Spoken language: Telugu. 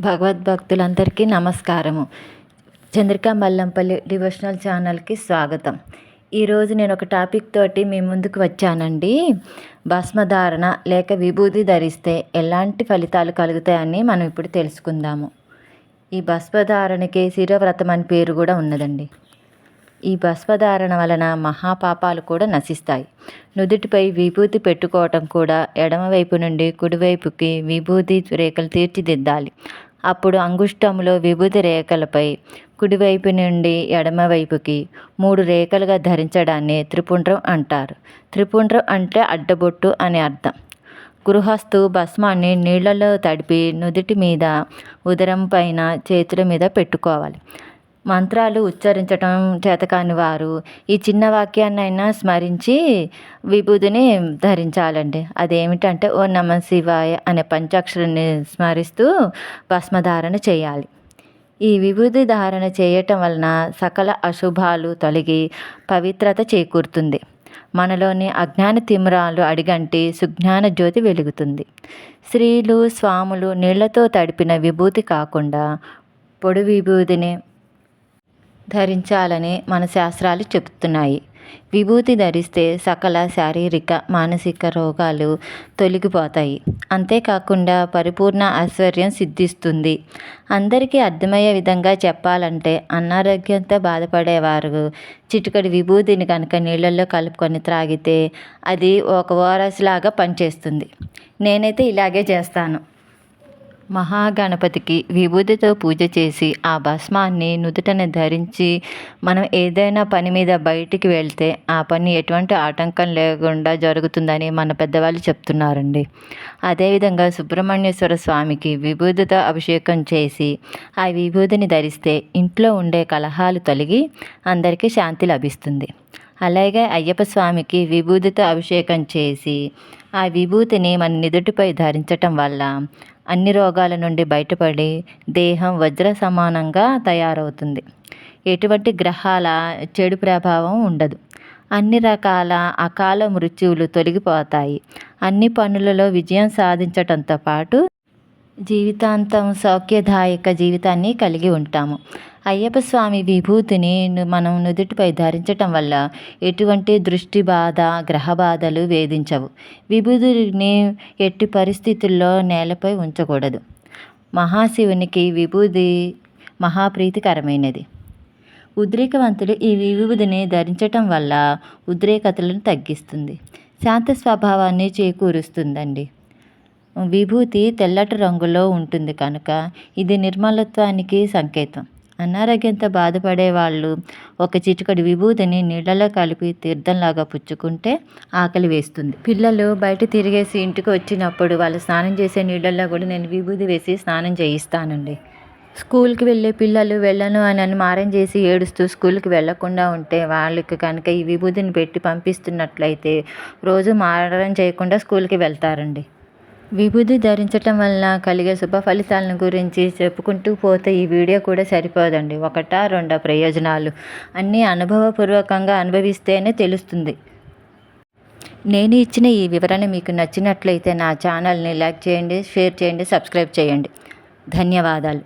భగవద్భక్తులందరికీ నమస్కారము. చంద్రికా మల్లంపల్లి డివోషనల్ ఛానల్కి స్వాగతం. ఈరోజు నేను ఒక టాపిక్ తోటి మీ ముందుకు వచ్చానండి. భస్మధారణ లేక విభూతి ధరిస్తే ఎలాంటి ఫలితాలు కలుగుతాయని మనం ఇప్పుడు తెలుసుకుందాము. ఈ భస్మధారణకి శిరవ్రతం అని పేరు కూడా ఉన్నదండి. ఈ భస్మధారణ వలన మహాపాపాలు కూడా నశిస్తాయి. నుదుటిపై విభూతి పెట్టుకోవటం కూడా ఎడమవైపు నుండి కుడివైపుకి విభూతి రేఖలు తీర్చిదిద్దాలి. అప్పుడు అంగుష్టంలో విభూతి రేఖలపై కుడివైపు నుండి ఎడమవైపుకి 3 రేఖలుగా ధరించడాన్ని త్రిపుండ్రం అంటారు. త్రిపుండ్రం అంటే అడ్డబొట్టు అని అర్థం. గృహస్థు భస్మాన్ని నీళ్లలో తడిపి నుదుటి మీద, ఉదరం పైన, చేతుల మీద పెట్టుకోవాలి. మంత్రాలు ఉచ్చరించడం చేతకాని వారు ఈ చిన్న వాక్యాన్నైనా స్మరించి విభూతిని ధరించాలండి. అదేమిటంటే ఓ నమ శివాయ అనే పంచాక్షరాన్ని స్మరిస్తూ భస్మధారణ చేయాలి. ఈ విభూతి ధారణ చేయటం వలన సకల అశుభాలు తొలగి పవిత్రత చేకూరుతుంది. మనలోని అజ్ఞాన తిమిరాలు అడిగంటి సుజ్ఞాన జ్యోతి వెలుగుతుంది. స్త్రీలు, స్వాములు నీళ్లతో తడిపిన విభూతి కాకుండా పొడి విభూతిని ధరించాలని మన శాస్త్రాలు చెబుతున్నాయి. విభూతి ధరిస్తే సకల శారీరక, మానసిక రోగాలు తొలగిపోతాయి. అంతేకాకుండా పరిపూర్ణ ఐశ్వర్యం సిద్ధిస్తుంది. అందరికీ అర్థమయ్యే విధంగా చెప్పాలంటే అనారోగ్యంతో బాధపడేవారు చిటికెడు విభూతిని కనుక నీళ్ళల్లో కలుపుకొని త్రాగితే అది ఒక ఓఆర్ఎస్ లాగా పనిచేస్తుంది. నేనైతే ఇలాగే చేస్తాను. మహాగణపతికి విభూతితో పూజ చేసి ఆ భస్మాన్ని నుదుటని ధరించి మనం ఏదైనా పని మీద బయటికి వెళ్తే ఆ పని ఎటువంటి ఆటంకం లేకుండా జరుగుతుందని మన పెద్దవాళ్ళు చెప్తున్నారండి. అదేవిధంగా సుబ్రహ్మణ్యేశ్వర స్వామికి విభూతితో అభిషేకం చేసి ఆ విభూతిని ధరిస్తే ఇంట్లో ఉండే కలహాలు తొలగి అందరికీ శాంతి లభిస్తుంది. అలాగే అయ్యప్ప స్వామికి విభూతితో అభిషేకం చేసి ఆ విభూతిని మన నుదుటిపై ధరించటం వల్ల అన్ని రోగాల నుండి బయటపడి దేహం వజ్ర సమానంగా తయారవుతుంది. ఎటువంటి గ్రహాల చెడు ప్రభావం ఉండదు. అన్ని రకాల అకాల మృత్యువులు తొలగిపోతాయి. అన్ని పనులలో విజయం సాధించటంతో పాటు జీవితాంతం సౌఖ్యదాయక జీవితాన్ని కలిగి ఉంటాము. అయ్యప్ప స్వామి విభూతిని మనం నుదుటిపై ధరించటం వల్ల ఎటువంటి దృష్టి బాధ, గ్రహ బాధలు వేధించవు. విభూతిని ఎట్టి పరిస్థితుల్లో నేలపై ఉంచకూడదు. మహాశివునికి విభూతి మహాప్రీతికరమైనది. ఉద్రేకవంతులు ఈ విభూతిని ధరించటం వల్ల ఉద్రేకతలను తగ్గిస్తుంది, శాంత స్వభావాన్ని చేకూరుస్తుందండి. విభూతి తెల్లటి రంగులో ఉంటుంది కనుక ఇది నిర్మలత్వానికి సంకేతం. అనారోగ్యంతో బాధపడే వాళ్ళు ఒక చిటికెడు విభూతిని నీళ్ళలో కలిపి తీర్థంలాగా పుచ్చుకుంటే ఆకలి వేస్తుంది. పిల్లలు బయట తిరిగేసి ఇంటికి వచ్చినప్పుడు వాళ్ళు స్నానం చేసే నీళ్ళల్లో కూడా నేను విభూతి వేసి స్నానం చేయిస్తానండి. స్కూల్కి వెళ్ళే పిల్లలు వెళ్ళను అని మారం చేసి ఏడుస్తూ స్కూల్కి వెళ్ళకుండా ఉంటే వాళ్ళకి కనుక ఈ విభూతిని పెట్టి పంపిస్తున్నట్లయితే రోజు మారం చేయకుండా స్కూల్కి వెళ్తారండి. విభూతి ధరించటం వల్ల కలిగే శుభ ఫలితాలను గురించి చెప్పుకుంటూ పోతే ఈ వీడియో కూడా సరిపోదండి. 1-2 ప్రయోజనాలు అన్నీ అనుభవపూర్వకంగా అనుభవిస్తేనే తెలుస్తుంది. నేను ఇచ్చిన ఈ వివరణ మీకు నచ్చినట్లయితే నా ఛానల్ని లైక్ చేయండి, షేర్ చేయండి, సబ్స్క్రైబ్ చేయండి. ధన్యవాదాలు.